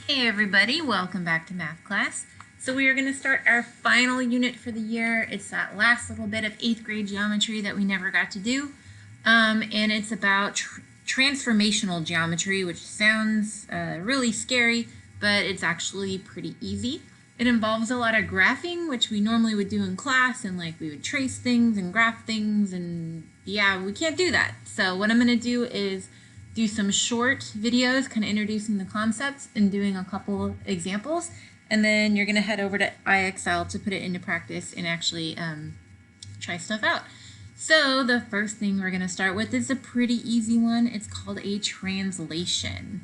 Hey everybody, welcome back to math class. So we are going to start our final unit for the year. It's that last little bit of 8th grade geometry that we never got to do. And it's about transformational geometry, which sounds really scary, but it's actually pretty easy. It involves a lot of graphing, which we normally would do in class, and like we would trace things and graph things, and yeah, we can't do that. So what I'm going to do is do some short videos kind of introducing the concepts and doing a couple examples, and then you're going to head over to IXL to put it into practice and actually try stuff out. So the first thing we're going to start with is a pretty easy one. It's called a translation.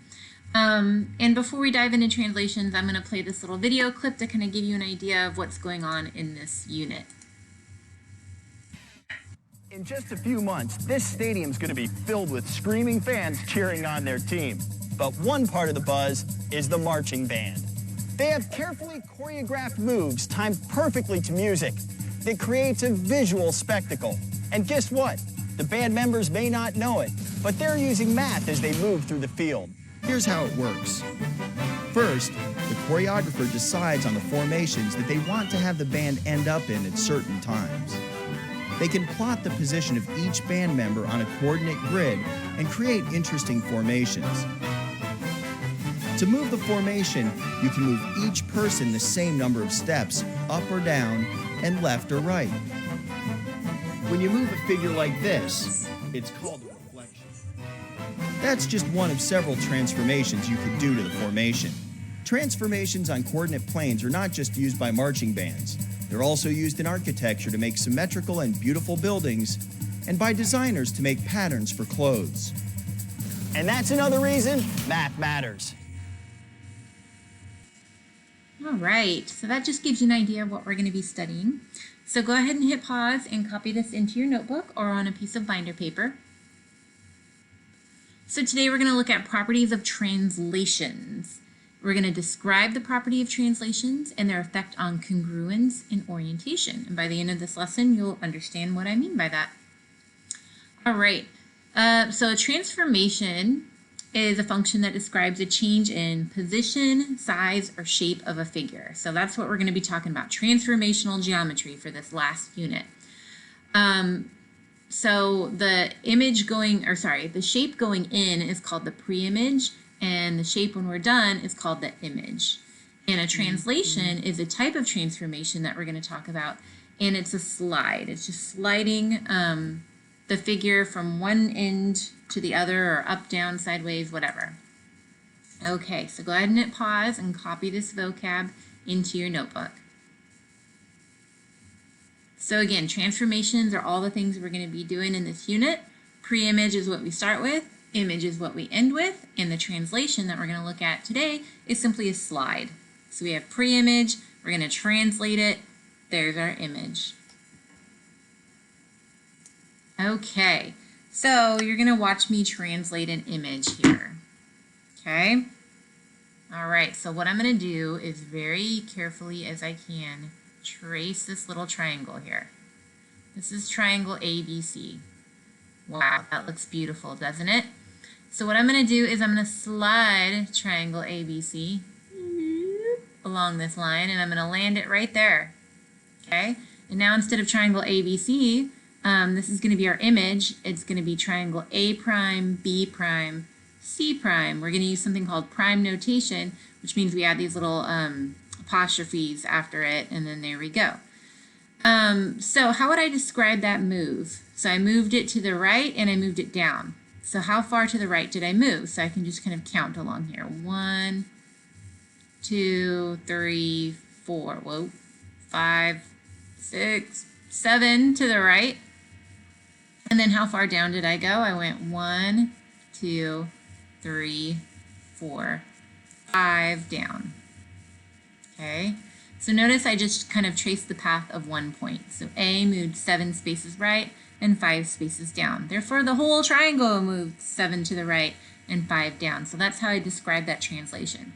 And before we dive into translations, I'm going to play this little video clip to kind of give you an idea of what's going on in this unit. In just a few months, this stadium's going to be filled with screaming fans cheering on their team. But one part of the buzz is the marching band. They have carefully choreographed moves timed perfectly to music that creates a visual spectacle. And guess what? The band members may not know it, but they're using math as they move through the field. Here's how it works. First, the choreographer decides on the formations that they want to have the band end up in at certain times. They can plot the position of each band member on a coordinate grid and create interesting formations. To move the formation, you can move each person the same number of steps, up or down, and left or right. When you move a figure like this, it's called a reflection. That's just one of several transformations you could do to the formation. Transformations on coordinate planes are not just used by marching bands. They're also used in architecture to make symmetrical and beautiful buildings, and by designers to make patterns for clothes. And that's another reason math matters. All right, so that just gives you an idea of what we're going to be studying. So go ahead and hit pause and copy this into your notebook or on a piece of binder paper. So today we're going to look at properties of translations. We're going to describe the property of translations and their effect on congruence and orientation. And by the end of this lesson, you'll understand what I mean by that. All right, so a transformation is a function that describes a change in position, size, or shape of a figure. So that's what we're going to be talking about, transformational geometry for this last unit. So the the shape going in is called the pre-image, and the shape when we're done is called the image. And a translation is a type of transformation that we're going to talk about, and it's a slide. It's just sliding the figure from one end to the other, or up, down, sideways, whatever. Okay, so go ahead and hit pause and copy this vocab into your notebook. So again, transformations are all the things we're going to be doing in this unit. Pre-image is what we start with. Image is what we end with, and the translation that we're going to look at today is simply a slide. So we have pre-image, we're going to translate it, there's our image. Okay, so you're going to watch me translate an image here. Okay? All right, so what I'm going to do is very carefully as I can trace this little triangle here. This is triangle ABC. Wow, that looks beautiful, doesn't it? So what I'm going to do is I'm going to slide triangle ABC along this line, and I'm going to land it right there. Okay? And now instead of triangle ABC, this is going to be our image. It's going to be triangle A prime, B prime, C prime. We're going to use something called prime notation, which means we add these little apostrophes after it, and then there we go. So how would I describe that move? So I moved it to the right and I moved it down. So how far to the right did I move? So I can just kind of count along here. 1, 2, 3, 4, whoa, 5, 6, 7 to the right. And then how far down did I go? I went 1, 2, 3, 4, 5 down. Okay. So notice I just kind of traced the path of one point. So A moved 7 spaces right and 5 spaces down. Therefore, the whole triangle moved 7 to the right and 5 down. So that's how I describe that translation.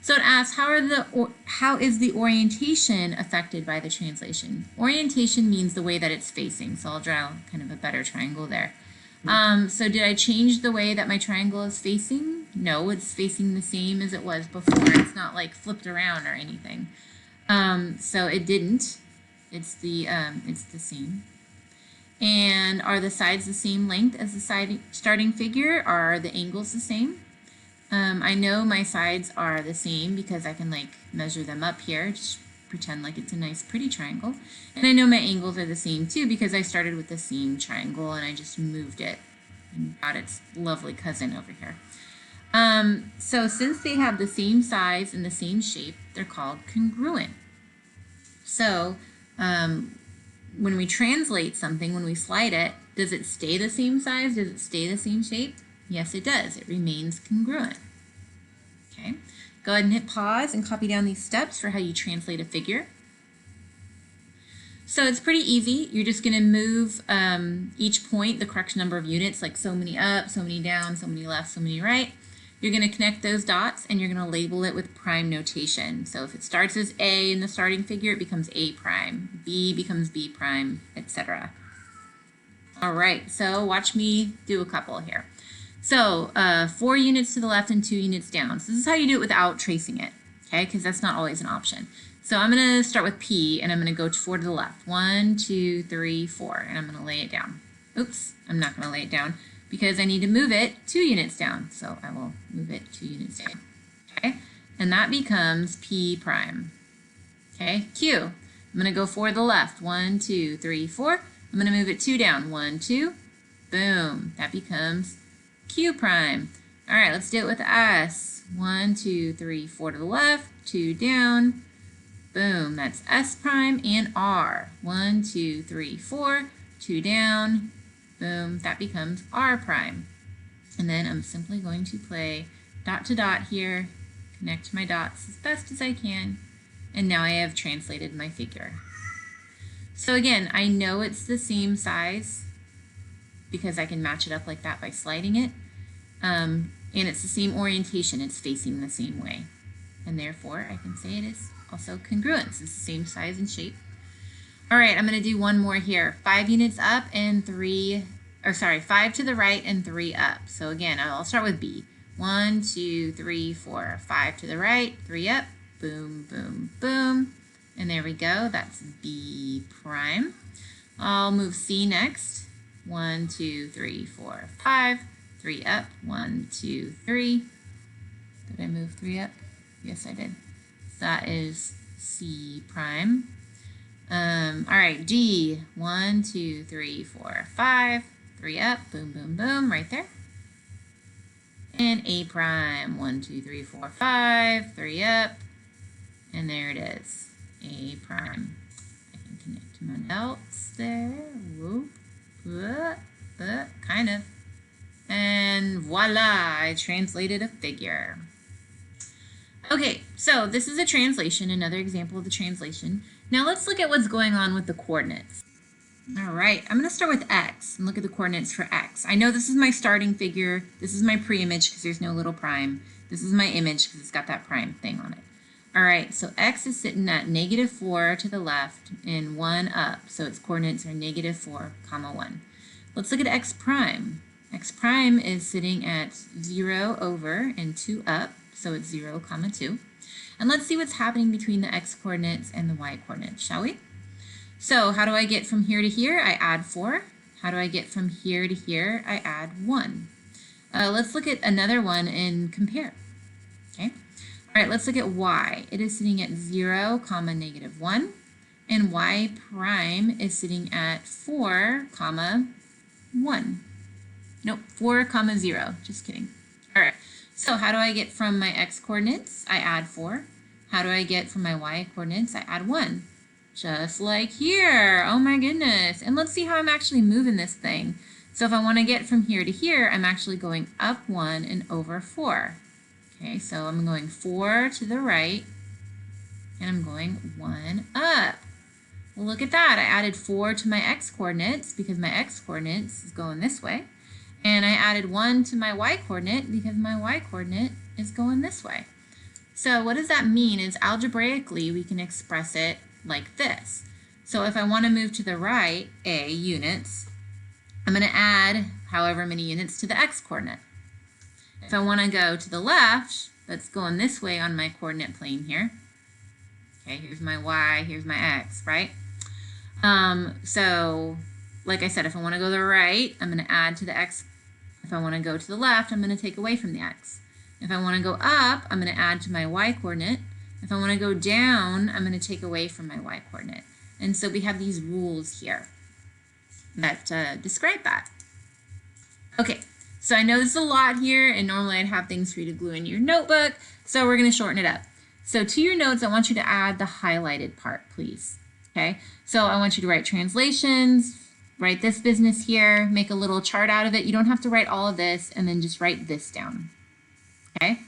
So it asks, how is the orientation affected by the translation? Orientation means the way that it's facing. So I'll draw kind of a better triangle there. So did I change the way that my triangle is facing? No, it's facing the same as it was before. It's not like flipped around or anything. So it didn't. It's the same. And are the sides the same length as the starting figure? Are the angles the same? I know my sides are the same because I can like measure them up here. Just pretend like it's a nice pretty triangle. And I know my angles are the same too because I started with the same triangle and I just moved it and got its lovely cousin over here. So since they have the same size and the same shape, they're called congruent. So when we translate something, when we slide it, does it stay the same size? Does it stay the same shape? Yes, it does. It remains congruent. Okay, go ahead and hit pause and copy down these steps for how you translate a figure. So it's pretty easy. You're just going to move each point the correct number of units, like so many up, so many down, so many left, so many right. You're going to connect those dots and you're going to label it with prime notation. So if it starts as A in the starting figure, it becomes A prime. B becomes B prime, etc. All right, so watch me do a couple here. So 4 units to the left and 2 units down. So this is how you do it without tracing it, okay? Because that's not always an option. So I'm going to start with P and I'm going to go 4 to the left. 1, 2, 3, 4, and I'm going to lay it down. Oops, I'm not going to lay it down because I need to move it 2 units down. So I will move it 2 units down, okay? And that becomes P prime, okay? Q, I'm going to go 4 to the left. 1, 2, 3, 4. I'm going to move it 2 down. 1, 2, boom. That becomes Q prime. All right, let's do it with S. 1, 2, 3, 4 to the left, 2 down. Boom, that's S prime and R. 1, 2, 3, 4, 2 down. Boom, that becomes R prime. And then I'm simply going to play dot to dot here, connect my dots as best as I can, and now I have translated my figure. So again, I know it's the same size because I can match it up like that by sliding it. And it's the same orientation, it's facing the same way. And therefore, I can say it is also congruent. It's the same size and shape. All right, I'm going to do one more here. 5 units up and 5 to the right and 3 up. So again, I'll start with B. 1, 2, 3, 4, 5 to the right, 3 up, boom, boom, boom. And there we go, that's B prime. I'll move C next. 1, 2, 3, 4, 5, 3 up, 1, 2, 3. Did I move 3 up? Yes, I did. So that is C prime. All right, D, 1, 2, 3, 4, 5, 3 up, boom, boom, boom, right there. And A prime, 1, 2, 3, 4, 5, 3 up, and there it is, A prime. I can connect my dots there, whoop, kind of. And voila, I translated a figure. Okay, so this is a translation, another example of the translation. Now let's look at what's going on with the coordinates. All right, I'm going to start with X and look at the coordinates for X. I know this is my starting figure. This is my pre-image because there's no little prime. This is my image because it's got that prime thing on it. All right, so X is sitting at -4 to the left and 1 up. So its coordinates are -4, 1. Let's look at X prime. X prime is sitting at 0 over and 2 up. So it's 0, 2. And let's see what's happening between the X coordinates and the Y coordinates, shall we? So how do I get from here to here? I add 4. How do I get from here to here? I add 1. Let's look at another one and compare. Okay. All right, let's look at Y. It is sitting at 0, -1. And Y prime is sitting at 4, 1. Nope, 4, 0. Just kidding. All right. So how do I get from my X coordinates? I add 4. How do I get from my Y coordinates? I add 1. Just like here. Oh my goodness. And let's see how I'm actually moving this thing. So if I want to get from here to here, I'm actually going up 1 and over 4. Okay, so I'm going 4 to the right and I'm going 1 up. Well, look at that. I added 4 to my X coordinates because my X coordinates is going this way. And I added 1 to my Y coordinate because my Y coordinate is going this way. So what does that mean is algebraically we can express it like this. So if I want to move to the right, A units, I'm going to add however many units to the x-coordinate. If I want to go to the left, that's going this way on my coordinate plane here. Okay, here's my y, here's my x, right? So, like I said, if I want to go to the right, I'm going to add to the x. If I want to go to the left, I'm going to take away from the x. If I want to go up, I'm going to add to my y coordinate. If I want to go down, I'm going to take away from my y coordinate. And so we have these rules here that describe that. Okay, so I know there's a lot here, and normally I'd have things for you to glue in your notebook, so we're going to shorten it up. So to your notes, I want you to add the highlighted part, please. Okay, so I want you to write translations, write this business here, make a little chart out of it. You don't have to write all of this, and then just write this down. Okay,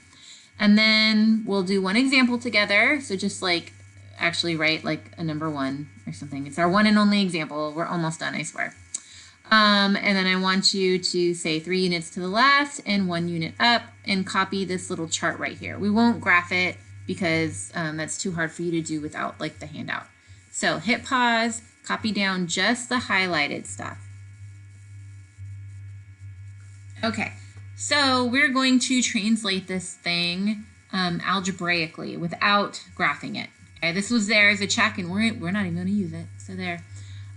and then we'll do one example together. So just like actually write like a number 1 or something. It's our one and only example. We're almost done, I swear. And then I want you to say 3 units to the left and 1 unit up, and copy this little chart right here. We won't graph it because that's too hard for you to do without like the handout. So hit pause, copy down just the highlighted stuff. Okay, so we're going to translate this thing algebraically without graphing it. Okay, this was there as a check, and we're not even going to use it. So there.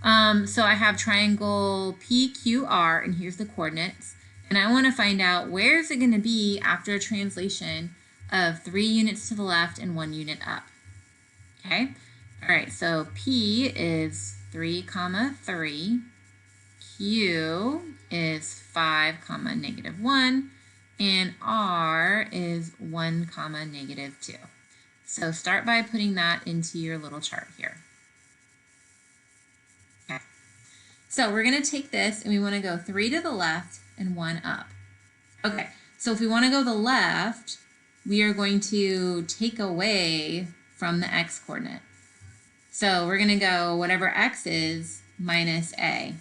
So I have triangle PQR, and here's the coordinates. And I want to find out where is it going to be after a translation of 3 units to the left and 1 unit up. Okay. All right. So P is 3, 3. Q is 5, -1. And R is 1, -2. So start by putting that into your little chart here. Okay. So we're going to take this and we want to go 3 to the left and 1 up. Okay. So if we want to go the left, we are going to take away from the x coordinate. So we're going to go whatever x is minus a.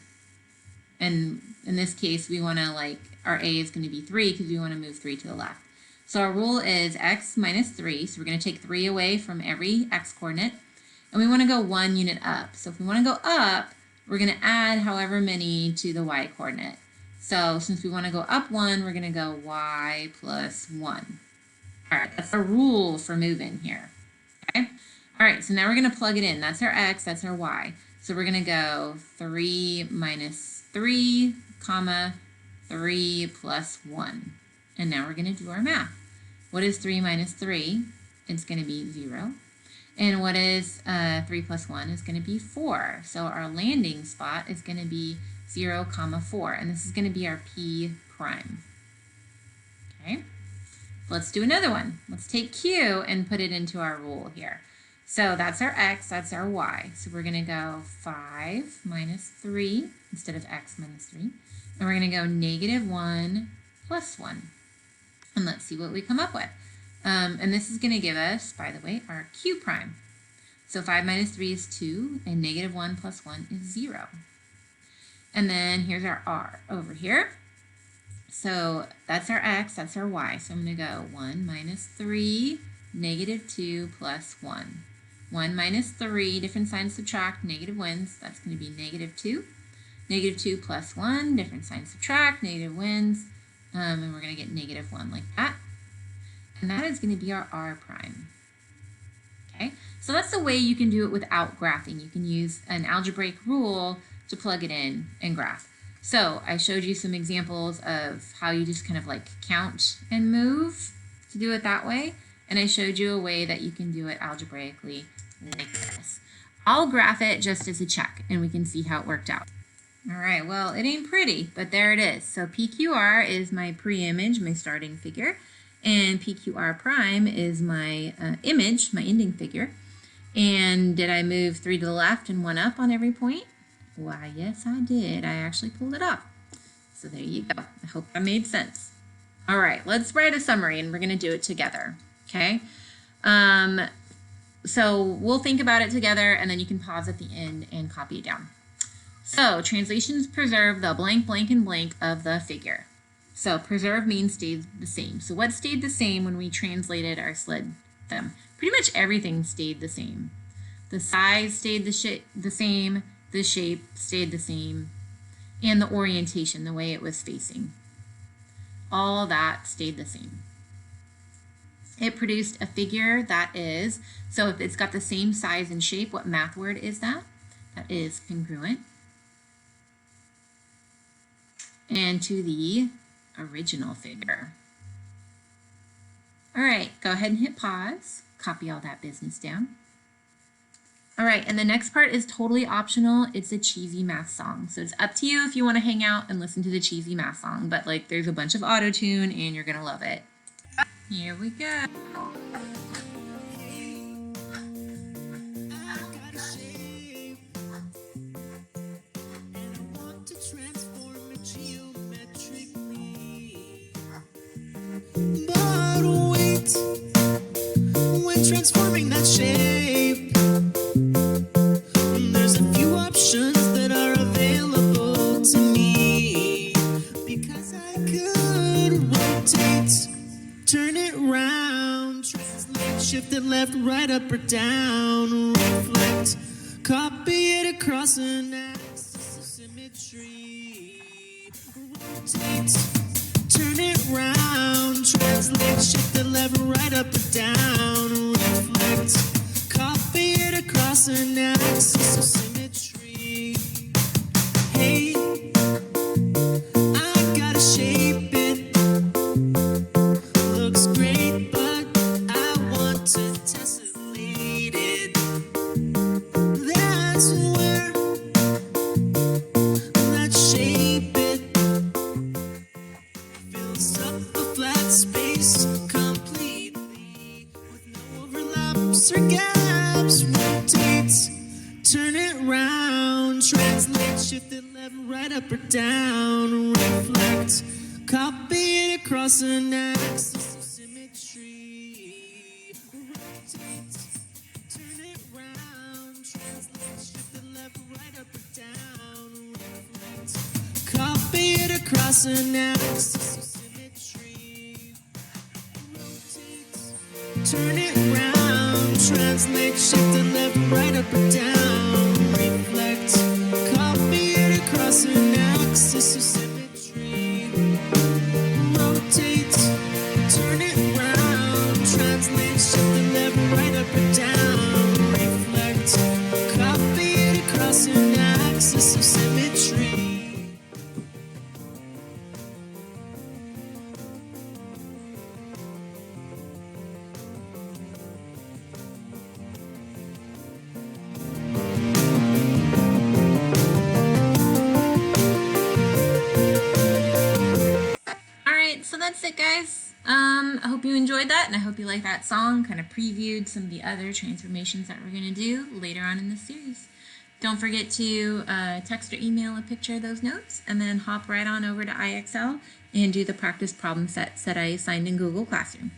And in this case, we want to our a is going to be 3 because we want to move 3 to the left. So our rule is x minus 3. So we're going to take 3 away from every x coordinate. And we want to go 1 unit up. So if we want to go up, we're going to add however many to the y coordinate. So since we want to go up 1, we're going to go y plus 1. All right, that's our rule for moving here. Okay. All right, so now we're going to plug it in. That's our x, that's our y. So we're going to go 3 minus 3, 3 plus 1. And now we're going to do our math. What is 3 minus 3? It's going to be 0. And what is 3 plus 1 is going to be 4. So our landing spot is going to be 0, 4. And this is going to be our P prime. Okay. Let's do another one. Let's take Q and put it into our rule here. So that's our x, that's our y. So we're going to go 5 minus 3 instead of x minus 3. And we're going to go -1 plus 1. And let's see what we come up with. And this is going to give us, by the way, our q prime. So 5 minus 3 is 2, and -1 plus 1 is 0. And then here's our r over here. So that's our x, that's our y. So I'm going to go 1 minus 3, -2 plus 1. 1 minus 3, different signs subtract, negative wins. That's going to be -2. -2 plus 1, different signs subtract, negative wins. And we're going to get -1 like that. And that is going to be our r prime. Okay, so that's the way you can do it without graphing. You can use an algebraic rule to plug it in and graph. So I showed you some examples of how you just kind of count and move to do it that way. And I showed you a way that you can do it algebraically like this. I'll graph it just as a check and we can see how it worked out. All right, well, it ain't pretty, but there it is. So PQR is my pre-image, my starting figure, and PQR prime is my image, my ending figure. And did I move 3 to the left and 1 up on every point? Why, yes, I did. I actually pulled it up. So there you go. I hope that made sense. All right, let's write a summary and we're going to do it together, okay? So we'll think about it together and then you can pause at the end and copy it down. So translations preserve the blank, blank, and blank of the figure. So preserve means stayed the same. So what stayed the same when we translated or slid them? Pretty much everything stayed the same. The size stayed the same. The shape stayed the same. and the orientation, the way it was facing. All that stayed the same. It produced a figure that is, so if it's got the same size and shape, what math word is that? That is congruent. And to the original figure. All right, go ahead and hit pause. Copy all that business down. All right, and the next part is totally optional. It's a cheesy math song. So it's up to you if you want to hang out and listen to the cheesy math song, but like there's a bunch of auto-tune and you're gonna love it. Here we go. But wait, when transforming that shape, there's a few options that are available to me, because I could rotate, turn it round, translate, shift it left, right, up or down, reflect, copy it across an axis of symmetry, rotate, turn it round, translate, shift the left, right, up or down, reflect, copy it across an axis of symmetry. Hey, I gotta shape it. Looks great, but I want to tessellate it. That's where that shape it fills up the flat space completely with no overlaps or gaps. Rotate, turn it round, translate, shift it left, right, up or down, reflect, copy it across an axis of symmetry. Rotate, turn it round, translate, shift it left, right, up or down, reflect, copy it across an axis of symmetry. Rotate, turn it round, translate, shift it left, right, up or down, reflect, copy it across an axis of symmetry. Rotate, turn it round, translate, shift it left, right, up or down, reflect, copy it across an axis of symmetry. So that's it, guys. I hope you enjoyed that, and I hope you like that song. Kind of previewed some of the other transformations that we're going to do later on in the series. Don't forget to text or email a picture of those notes, and then hop right on over to IXL and do the practice problem sets that I assigned in Google Classroom.